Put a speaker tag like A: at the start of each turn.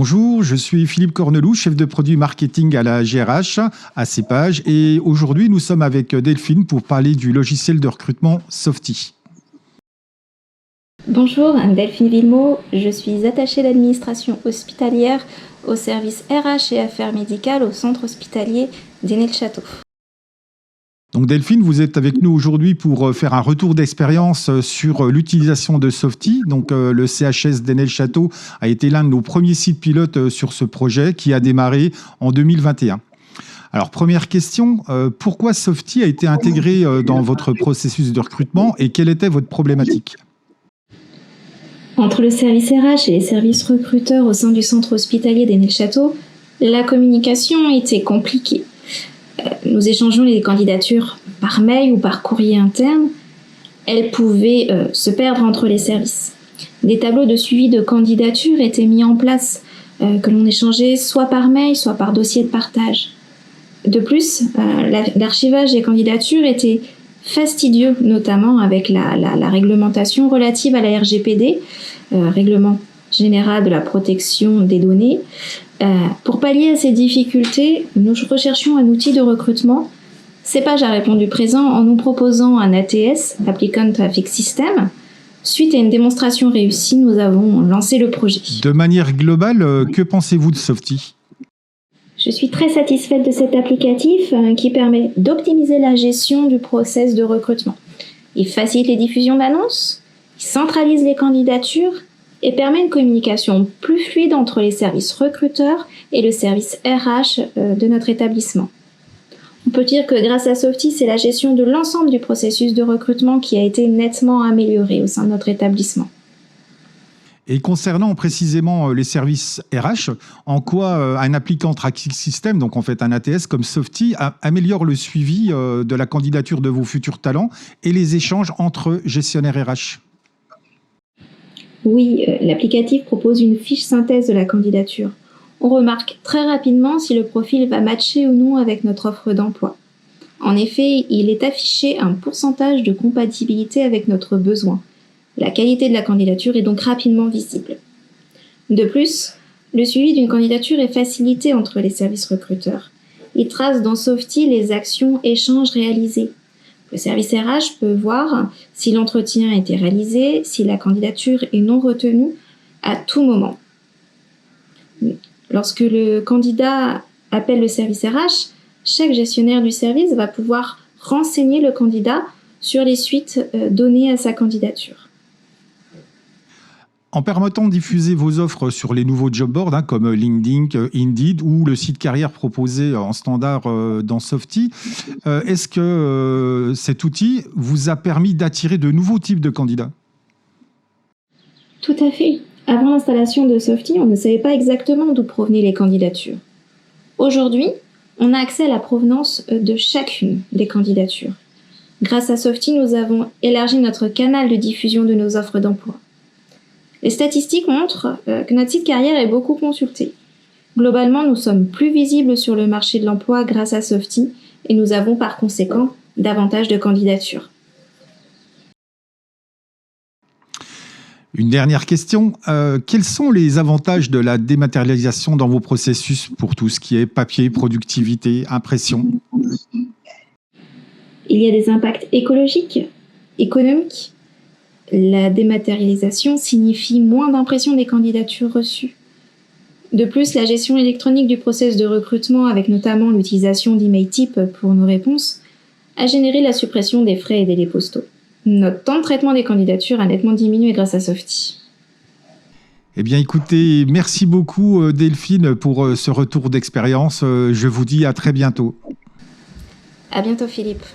A: Bonjour, je suis Philippe Cornelou, chef de produit marketing à la GRH, à Cepage. Et aujourd'hui, nous sommes avec Delphine pour parler du logiciel de recrutement Softy.
B: Bonjour, Delphine Villemot, je suis attachée d'administration hospitalière au service RH et affaires médicales au centre hospitalier d'Ainay-le-Château.
A: Donc Delphine, vous êtes avec nous aujourd'hui pour faire un retour d'expérience sur l'utilisation de Softy. Donc le CHS d'Ainay-le-Château a été l'un de nos premiers sites pilotes sur ce projet qui a démarré en 2021. Alors première question, pourquoi Softy a été intégré dans votre processus de recrutement et quelle était votre problématique ?
B: Entre le service RH et les services recruteurs au sein du centre hospitalier d'Ainay-le-Château, la communication était compliquée. Nous échangeons les candidatures par mail ou par courrier interne. Elles pouvaient se perdre entre les services. Des tableaux de suivi de candidatures étaient mis en place, que l'on échangeait soit par mail, soit par dossier de partage. De plus, l'archivage des candidatures était fastidieux, notamment avec la réglementation relative à la RGPD, Règlement général de la protection des données. Pour pallier à ces difficultés, nous recherchions un outil de recrutement. Cepage a répondu présent en nous proposant un ATS, Applicant Traffic System. Suite à une démonstration réussie, nous avons lancé le projet.
A: De manière globale, que pensez-vous de Softy ?
B: Je suis très satisfaite de cet applicatif qui permet d'optimiser la gestion du process de recrutement. Il facilite les diffusions d'annonces, il centralise les candidatures et permet une communication plus fluide entre les services recruteurs et le service RH de notre établissement. On peut dire que grâce à Softy, c'est la gestion de l'ensemble du processus de recrutement qui a été nettement améliorée au sein de notre établissement.
A: Et concernant précisément les services RH, en quoi un applicant tracking system, donc en fait un ATS comme Softy, améliore le suivi de la candidature de vos futurs talents et les échanges entre gestionnaires RH ?
B: Oui, l'applicatif propose une fiche synthèse de la candidature. On remarque très rapidement si le profil va matcher ou non avec notre offre d'emploi. En effet, il est affiché un pourcentage de compatibilité avec notre besoin. La qualité de la candidature est donc rapidement visible. De plus, le suivi d'une candidature est facilité entre les services recruteurs. Il trace dans Softy les actions échanges réalisées. Le service RH peut voir si l'entretien a été réalisé, si la candidature est non retenue à tout moment. Lorsque le candidat appelle le service RH, chaque gestionnaire du service va pouvoir renseigner le candidat sur les suites données à sa candidature.
A: En permettant de diffuser vos offres sur les nouveaux job boards comme LinkedIn, Indeed ou le site carrière proposé en standard dans Softy, est-ce que cet outil vous a permis d'attirer de nouveaux types de candidats ?
B: Tout à fait. Avant l'installation de Softy, on ne savait pas exactement d'où provenaient les candidatures. Aujourd'hui, on a accès à la provenance de chacune des candidatures. Grâce à Softy, nous avons élargi notre canal de diffusion de nos offres d'emploi. Les statistiques montrent que notre site carrière est beaucoup consulté. Globalement, nous sommes plus visibles sur le marché de l'emploi grâce à Softy et nous avons par conséquent davantage de candidatures.
A: Une dernière question. Quels sont les avantages de la dématérialisation dans vos processus pour tout ce qui est papier, productivité, impression ?
B: Il y a des impacts écologiques, économiques. La dématérialisation signifie moins d'impression des candidatures reçues. De plus, la gestion électronique du process de recrutement, avec notamment l'utilisation d'email type pour nos réponses, a généré la suppression des frais et délais postaux. Notre temps de traitement des candidatures a nettement diminué grâce à Softy.
A: Eh bien, écoutez, merci beaucoup Delphine pour ce retour d'expérience. Je vous dis à très bientôt.
B: À bientôt Philippe.